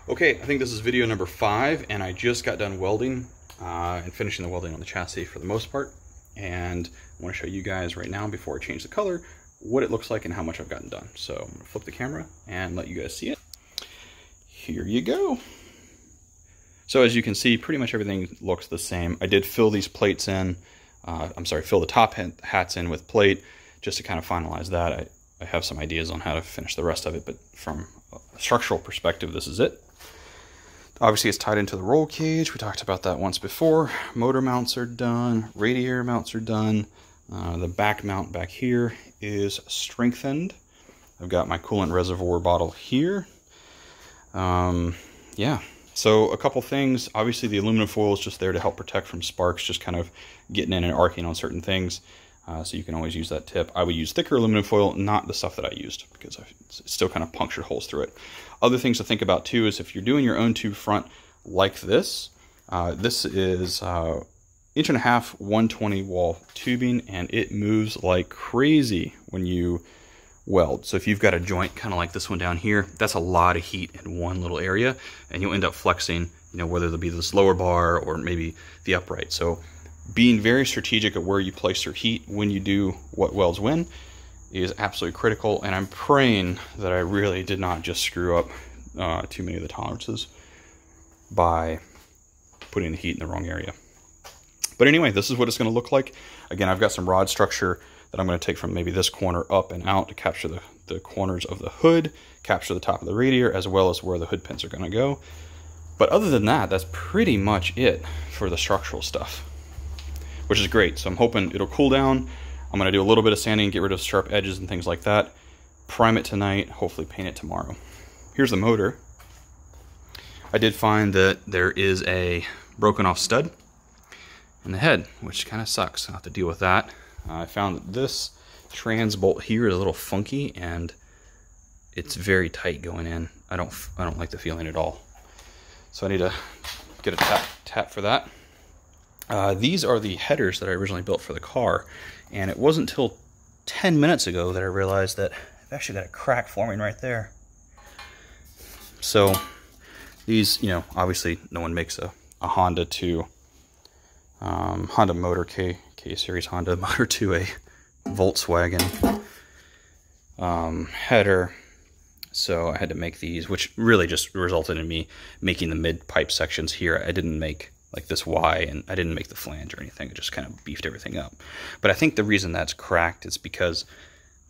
Okay, I think this is video number 5, and I just got done welding and finishing the welding on the chassis for the most part. And I want to show you guys right now, before I change the color, what it looks like and how much I've gotten done. So I'm going to flip the camera and let you guys see it. Here you go. So as you can see, pretty much everything looks the same. I did fill these plates in, fill the top hats in with plate just to kind of finalize that. I have some ideas on how to finish the rest of it, but from a structural perspective, this is it. Obviously, it's tied into the roll cage. We talked about that once before. Motor mounts are done. Radiator mounts are done. The back mount back here is strengthened. I've got my coolant reservoir bottle here. Yeah. So a couple things. Obviously, the aluminum foil is just there to help protect from sparks, just kind of getting in and arcing on certain things. So you can always use that tip. I would use thicker aluminum foil, not the stuff that I used, because it still kind of punctured holes through it. Other things to think about too is if you're doing your own tube front like this, this is 1.5 inch 120 wall tubing, and it moves like crazy when you weld. So if you've got a joint kind of like this one down here, that's a lot of heat in one little area, and you'll end up flexing, whether it'll be this lower bar or maybe the upright. So being very strategic at where you place your heat when you do what welds when is absolutely critical, and I'm praying that I really did not just screw up too many of the tolerances by putting the heat in the wrong area. But anyway, this is what it's going to look like. Again, I've got some rod structure that I'm going to take from maybe this corner up and out to capture the corners of the hood, capture the top of the radiator, as well as where the hood pins are going to go. But other than that, that's pretty much it for the structural stuff, which is great. So I'm hoping it'll cool down. I'm going to do a little bit of sanding, get rid of sharp edges and things like that. Prime it tonight, hopefully paint it tomorrow. Here's the motor. I did find that there is a broken off stud in the head, which kind of sucks. I'll have to deal with that. I found that this trans bolt here is a little funky, and it's very tight going in. I don't like the feeling at all. So I need to get a tap for that. These are the headers that I originally built for the car, and it wasn't until 10 minutes ago that I realized that I've actually got a crack forming right there. So these, obviously no one makes a Honda to Honda motor K series Honda motor to a Volkswagen header. So I had to make these, which really just resulted in me making the mid pipe sections here. I didn't make like this Y, and I didn't make the flange or anything. I just kind of beefed everything up. But I think the reason that's cracked is because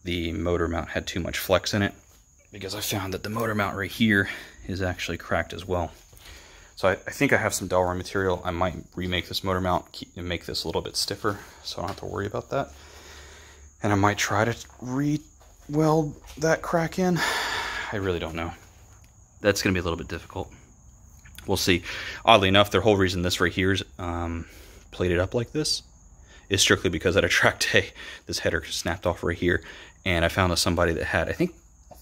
the motor mount had too much flex in it, because I found that the motor mount right here is actually cracked as well. So I think I have some Delrin material. I might remake this motor mount and make this a little bit stiffer, so I don't have to worry about that. And I might try to re-weld that crack in. I really don't know. That's going to be a little bit difficult. We'll see. Oddly enough, the whole reason this right here is plated up like this is strictly because at a track day, this header snapped off right here, and I found somebody that had, I think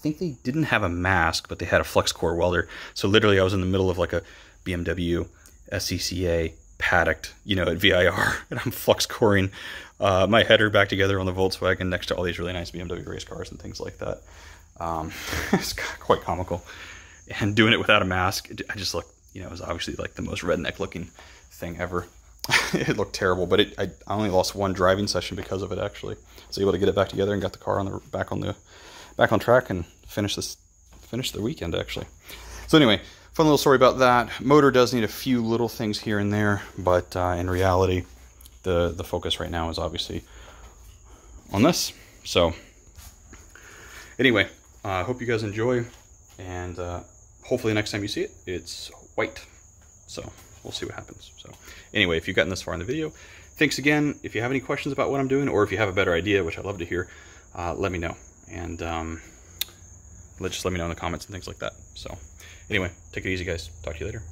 they didn't have a mask, but they had a flex core welder. So literally, I was in the middle of like a BMW SCCA paddocked, at VIR, and I'm flux coring my header back together on the Volkswagen next to all these really nice BMW race cars and things like that. It's quite comical, and doing it without a mask, I just looked. It was obviously like the most redneck looking thing ever. It looked terrible, but I only lost one driving session because of it. Actually, I was able to get it back together and got the car back on track and finish the weekend actually. So anyway, fun little story about that. Motor does need a few little things here and there, but in reality, the focus right now is obviously on this. So anyway, I hope you guys enjoy, and hopefully next time you see it, it's white. So we'll see what happens. So anyway, if you've gotten this far in the video, thanks again. If you have any questions about what I'm doing, or if you have a better idea, which I'd love to hear, let me know. And just let me know in the comments and things like that. So anyway, take it easy, guys. Talk to you later.